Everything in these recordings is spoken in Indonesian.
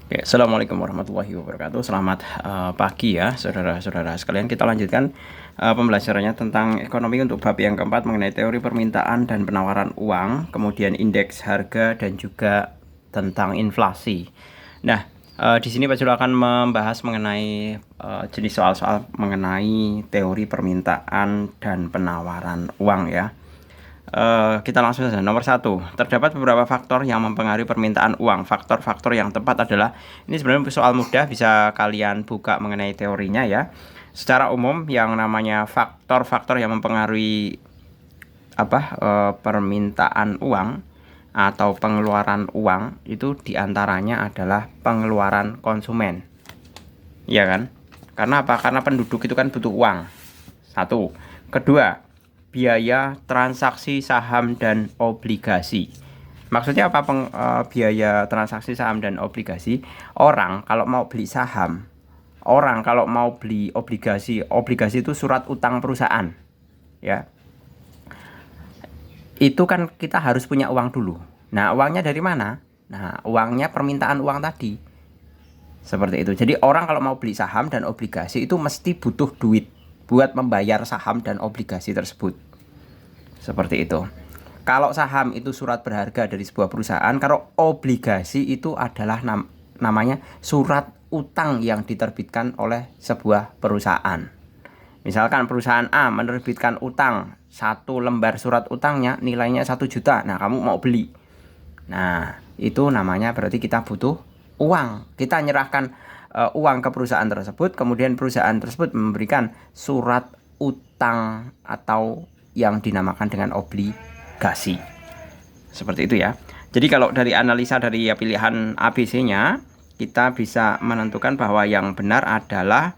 Oke, Assalamualaikum warahmatullahi wabarakatuh. Selamat pagi ya, saudara-saudara sekalian. Kita lanjutkan pembelajarannya tentang ekonomi untuk bab yang keempat mengenai teori permintaan dan penawaran uang, kemudian indeks harga dan juga tentang inflasi. Nah, di sini Pak Jul akan membahas mengenai jenis soal-soal mengenai teori permintaan dan penawaran uang ya. Kita langsung saja. Nomor 1, terdapat beberapa faktor yang mempengaruhi permintaan uang. Faktor-faktor yang tepat adalah, ini sebenarnya soal mudah, bisa kalian buka mengenai teorinya ya. Secara umum yang namanya faktor-faktor yang mempengaruhi permintaan uang atau pengeluaran uang itu diantaranya adalah pengeluaran konsumen, ya kan? Karena apa? Karena penduduk itu kan butuh uang. Satu. Kedua, biaya transaksi saham dan obligasi. Maksudnya apa biaya transaksi saham dan obligasi? Orang kalau mau beli saham, orang kalau mau beli obligasi, obligasi itu surat utang perusahaan. Ya. Itu kan kita harus punya uang dulu. Nah, uangnya dari mana? Nah, uangnya permintaan uang tadi. Seperti itu. Jadi orang kalau mau beli saham dan obligasi itu mesti butuh duit buat membayar saham dan obligasi tersebut. Seperti itu. Kalau saham itu surat berharga dari sebuah perusahaan, kalau obligasi itu adalah namanya surat utang yang diterbitkan oleh sebuah perusahaan. Misalkan perusahaan A menerbitkan utang, satu lembar surat utangnya nilainya 1 juta. Nah, kamu mau beli. Nah, itu namanya berarti kita butuh uang. Kita nyerahkan uang ke perusahaan tersebut, kemudian perusahaan tersebut memberikan surat utang atau yang dinamakan dengan obligasi. Seperti itu ya. Jadi kalau dari analisa dari pilihan ABC-nya, kita bisa menentukan bahwa yang benar adalah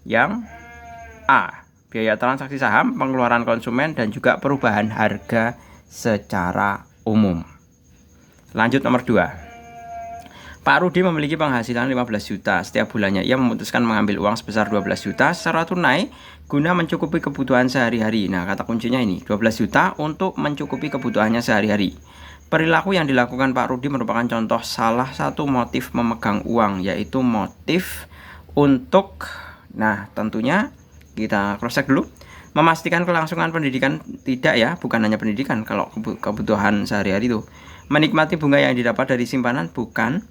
yang A, biaya transaksi saham, pengeluaran konsumen, dan juga perubahan harga secara umum. Lanjut nomor 2. Pak Rudi memiliki penghasilan 15 juta setiap bulannya. Ia memutuskan mengambil uang sebesar 12 juta secara tunai guna mencukupi kebutuhan sehari-hari. Nah, kata kuncinya ini, 12 juta untuk mencukupi kebutuhannya sehari-hari. Perilaku yang dilakukan Pak Rudi merupakan contoh salah satu motif memegang uang, yaitu motif untuk, nah tentunya kita cross check dulu, memastikan kelangsungan pendidikan, tidak ya, bukan hanya pendidikan, kalau kebutuhan sehari-hari itu. Menikmati bunga yang didapat dari simpanan, bukan.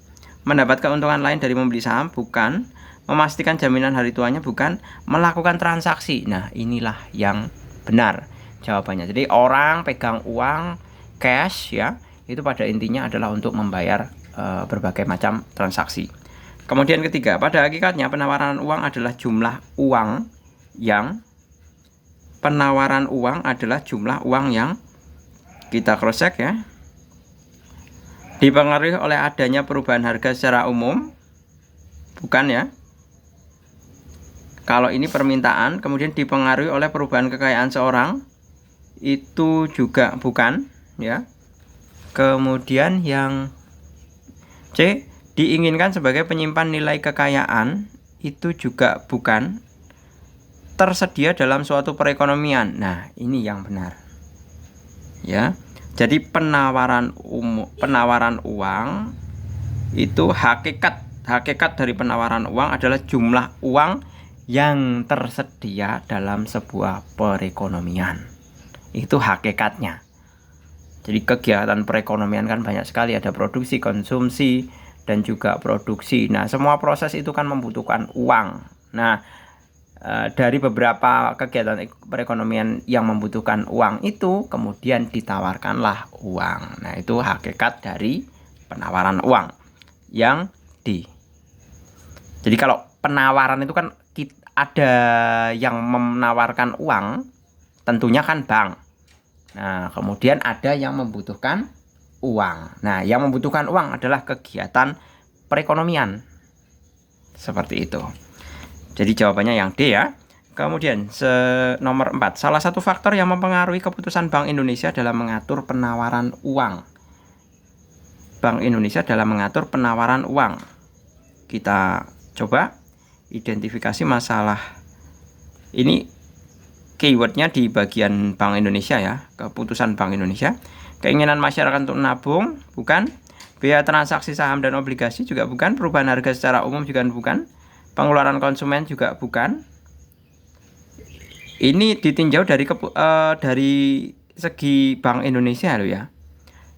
Mendapat keuntungan lain dari membeli saham, bukan. Memastikan jaminan hari tuanya, bukan. Melakukan transaksi. Nah, inilah yang benar jawabannya. Jadi orang pegang uang cash ya, itu pada intinya adalah untuk membayar berbagai macam transaksi. Kemudian ketiga, pada hakikatnya penawaran uang adalah jumlah uang yang kita cross check ya, dipengaruhi oleh adanya perubahan harga secara umum, bukan ya. Kalau ini permintaan, kemudian dipengaruhi oleh perubahan kekayaan seorang, itu juga bukan ya. Kemudian yang C, diinginkan sebagai penyimpan nilai kekayaan, itu juga bukan. Tersedia dalam suatu perekonomian. Nah, ini yang benar ya. Jadi penawaran uang itu hakikat dari penawaran uang adalah jumlah uang yang tersedia dalam sebuah perekonomian. Itu hakikatnya. Jadi kegiatan perekonomian kan banyak sekali, ada produksi, konsumsi, dan juga produksi. Nah, semua proses itu kan membutuhkan uang. Nah, dari beberapa kegiatan perekonomian yang membutuhkan uang itu kemudian ditawarkanlah uang. Nah, itu hakikat dari penawaran uang yang D. Jadi kalau penawaran itu kan ada yang menawarkan uang, tentunya kan bank. Nah, kemudian ada yang membutuhkan uang. Nah, yang membutuhkan uang adalah kegiatan perekonomian. Seperti itu. Jadi jawabannya yang D ya. Kemudian nomor 4, salah satu faktor yang mempengaruhi keputusan Bank Indonesia dalam mengatur penawaran uang. Bank Indonesia dalam mengatur penawaran uang. Kita coba identifikasi masalah. Ini keywordnya di bagian Bank Indonesia ya, keputusan Bank Indonesia. Keinginan masyarakat untuk menabung, bukan. Biaya transaksi saham dan obligasi juga bukan, perubahan harga secara umum juga bukan, pengeluaran konsumen juga bukan. Ini ditinjau dari segi Bank Indonesia loh ya.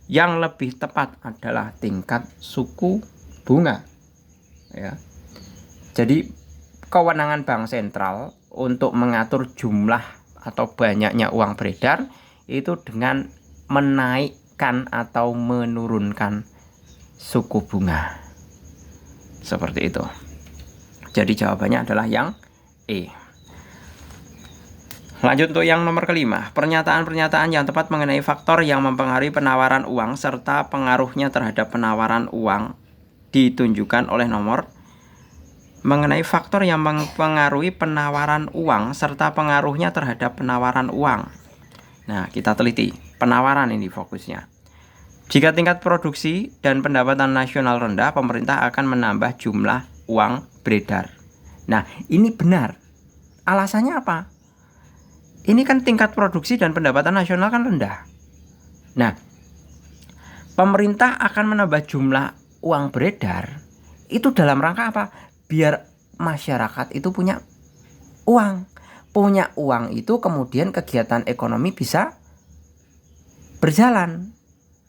Yang lebih tepat adalah tingkat suku bunga. Ya. Jadi kewenangan bank sentral untuk mengatur jumlah atau banyaknya uang beredar itu dengan menaikkan atau menurunkan suku bunga. Seperti itu. Jadi jawabannya adalah yang E. Lanjut untuk yang nomor kelima, pernyataan-pernyataan yang tepat mengenai faktor yang mempengaruhi penawaran uang serta pengaruhnya terhadap penawaran uang ditunjukkan oleh nomor. Mengenai faktor yang mempengaruhi penawaran uang serta pengaruhnya terhadap penawaran uang. Nah, kita teliti penawaran ini fokusnya. Jika tingkat produksi dan pendapatan nasional rendah, pemerintah akan menambah jumlah uang beredar. Nah, ini benar. Alasannya apa? Ini kan tingkat produksi dan pendapatan nasional kan rendah. Nah, pemerintah akan menambah jumlah uang beredar itu dalam rangka apa? Biar masyarakat itu punya uang. Punya uang itu kemudian kegiatan ekonomi bisa berjalan.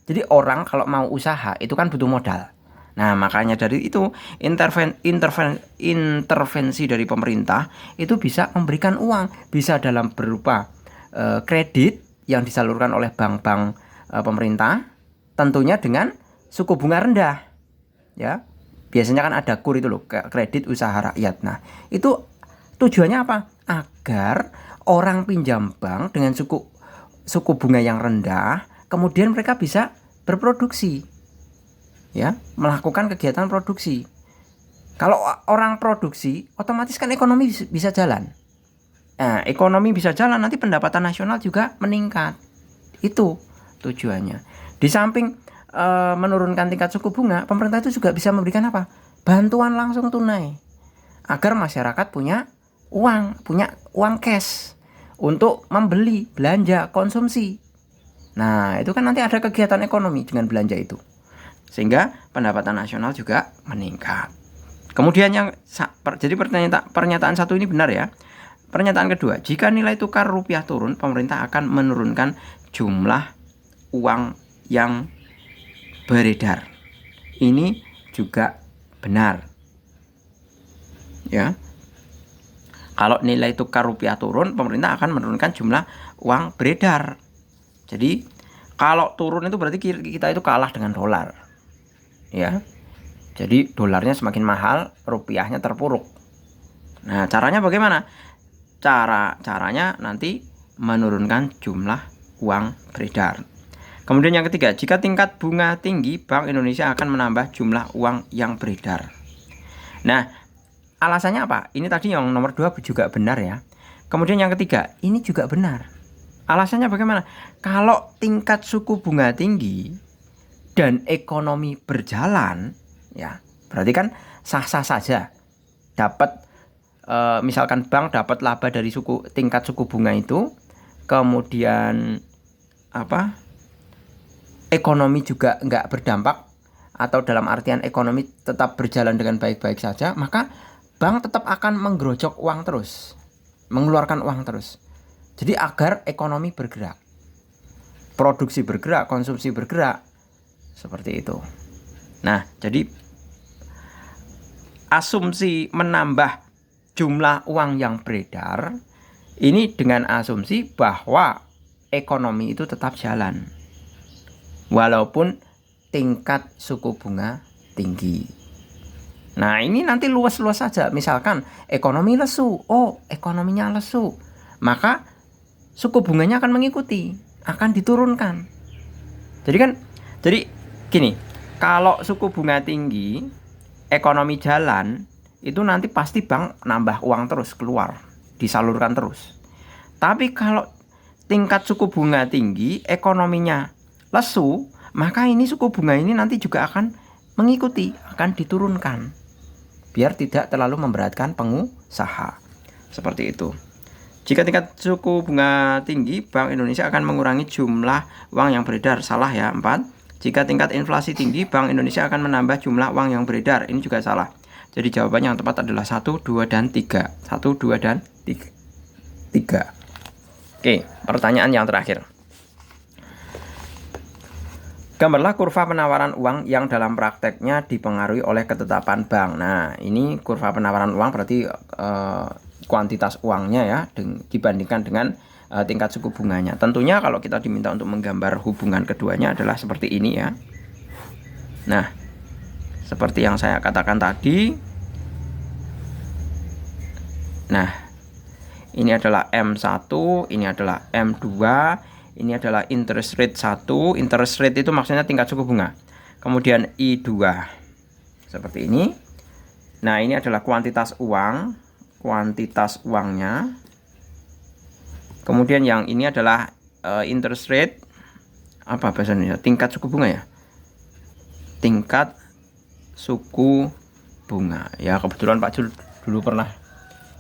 Jadi orang kalau mau usaha itu kan butuh modal. Nah, makanya dari itu intervensi dari pemerintah itu bisa memberikan uang, bisa dalam berupa kredit yang disalurkan oleh bank-bank pemerintah, tentunya dengan suku bunga rendah. Ya, biasanya kan ada KUR itu loh, kredit usaha rakyat. Nah, itu tujuannya apa? Agar orang pinjam bank dengan suku bunga yang rendah, kemudian mereka bisa berproduksi. Ya, melakukan kegiatan produksi. Kalau orang produksi, otomatis kan ekonomi bisa jalan. Nah, ekonomi bisa jalan, nanti pendapatan nasional juga meningkat. Itu tujuannya. Di samping menurunkan tingkat suku bunga, pemerintah itu juga bisa memberikan apa? Bantuan langsung tunai. Agar masyarakat punya uang cash untuk membeli, belanja, konsumsi. Nah, itu kan nanti ada kegiatan ekonomi dengan belanja itu. Sehingga pendapatan nasional juga meningkat. Kemudian jadi pernyataan satu ini benar ya. Pernyataan kedua, jika nilai tukar rupiah turun, pemerintah akan menurunkan jumlah uang yang beredar. Ini juga benar. Ya. Kalau nilai tukar rupiah turun, pemerintah akan menurunkan jumlah uang beredar. Jadi kalau turun itu berarti kita itu kalah dengan dolar. Ya, jadi dolarnya semakin mahal, rupiahnya terpuruk. Nah, caranya bagaimana? Caranya nanti menurunkan jumlah uang beredar. Kemudian yang ketiga, jika tingkat bunga tinggi, Bank Indonesia akan menambah jumlah uang yang beredar. Nah, alasannya apa? Ini tadi yang nomor 2 juga benar ya. Kemudian yang ketiga, ini juga benar. Alasannya bagaimana? Kalau tingkat suku bunga tinggi dan ekonomi berjalan, ya berarti kan sah-sah saja dapat misalkan bank dapat laba dari tingkat suku bunga itu, kemudian ekonomi juga nggak berdampak atau dalam artian ekonomi tetap berjalan dengan baik-baik saja, maka bank tetap akan menggerojok uang terus, mengeluarkan uang terus. Jadi agar ekonomi bergerak, produksi bergerak, konsumsi bergerak. Seperti itu. Nah, jadi asumsi menambah jumlah uang yang beredar ini dengan asumsi bahwa ekonomi itu tetap jalan walaupun tingkat suku bunga tinggi. Nah, ini nanti luas-luas saja. Misalkan ekonomi lesu, ekonominya lesu, maka suku bunganya akan mengikuti, akan diturunkan. Jadi gini, kalau suku bunga tinggi, ekonomi jalan, itu nanti pasti bank nambah uang terus keluar, disalurkan terus. Tapi kalau tingkat suku bunga tinggi, ekonominya lesu, maka ini suku bunga ini nanti juga akan mengikuti, akan diturunkan. Biar tidak terlalu memberatkan pengusaha. Seperti itu. Jika tingkat suku bunga tinggi, Bank Indonesia akan mengurangi jumlah uang yang beredar. Salah ya, 4. Jika tingkat inflasi tinggi, Bank Indonesia akan menambah jumlah uang yang beredar. Ini juga salah. Jadi jawabannya yang tepat adalah 1, 2, dan 3. 1, 2, dan 3. Oke, pertanyaan yang terakhir. Gambarlah kurva penawaran uang yang dalam prakteknya dipengaruhi oleh ketetapan bank. Nah, ini kurva penawaran uang berarti kuantitas uangnya ya dibandingkan dengan tingkat suku bunganya. Tentunya kalau kita diminta untuk menggambar hubungan keduanya adalah seperti ini ya. Nah, seperti yang saya katakan tadi. Nah, ini adalah M1, ini adalah M2. Ini adalah interest rate 1. Interest rate itu maksudnya tingkat suku bunga. Kemudian I2. Seperti ini. Nah, ini adalah kuantitas uang. Kuantitas uangnya. Kemudian yang ini adalah interest rate. Apa bahasanya? Tingkat suku bunga ya? Tingkat suku bunga. Ya, kebetulan Pak Jul dulu pernah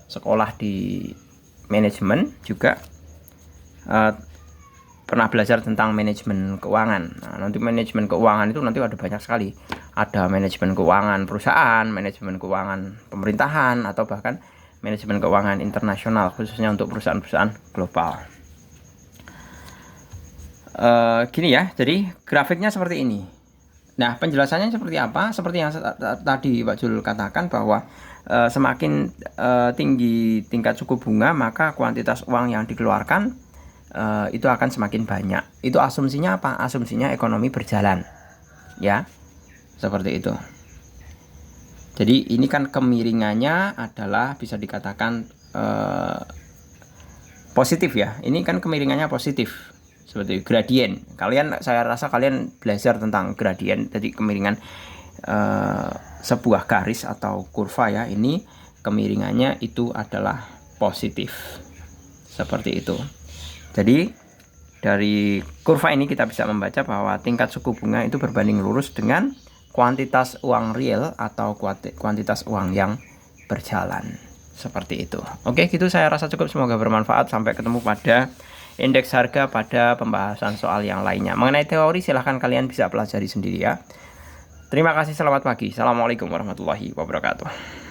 sekolah di manajemen juga. Pernah belajar tentang manajemen keuangan. Nah, nanti manajemen keuangan itu nanti ada banyak sekali. Ada manajemen keuangan perusahaan, manajemen keuangan pemerintahan, atau bahkan manajemen keuangan internasional, khususnya untuk perusahaan-perusahaan global. Gini ya, jadi grafiknya seperti ini. Nah, penjelasannya seperti apa? Seperti yang tadi Pak Jul katakan bahwa semakin tinggi tingkat suku bunga, maka kuantitas uang yang dikeluarkan itu akan semakin banyak. Itu asumsinya apa? Asumsinya ekonomi berjalan, ya, seperti itu. Jadi ini kan kemiringannya adalah bisa dikatakan positif ya. Ini kan kemiringannya positif, seperti gradien. Saya rasa kalian belajar tentang gradien. Jadi kemiringan sebuah garis atau kurva ya. Ini kemiringannya itu adalah positif, seperti itu. Jadi dari kurva ini kita bisa membaca bahwa tingkat suku bunga itu berbanding lurus dengan kuantitas uang real atau kuantitas uang yang berjalan. Seperti itu. Oke, gitu saya rasa cukup. Semoga bermanfaat. Sampai ketemu pada indeks harga pada pembahasan soal yang lainnya. Mengenai teori silahkan kalian bisa pelajari sendiri ya. Terima kasih, selamat pagi. Assalamualaikum warahmatullahi wabarakatuh.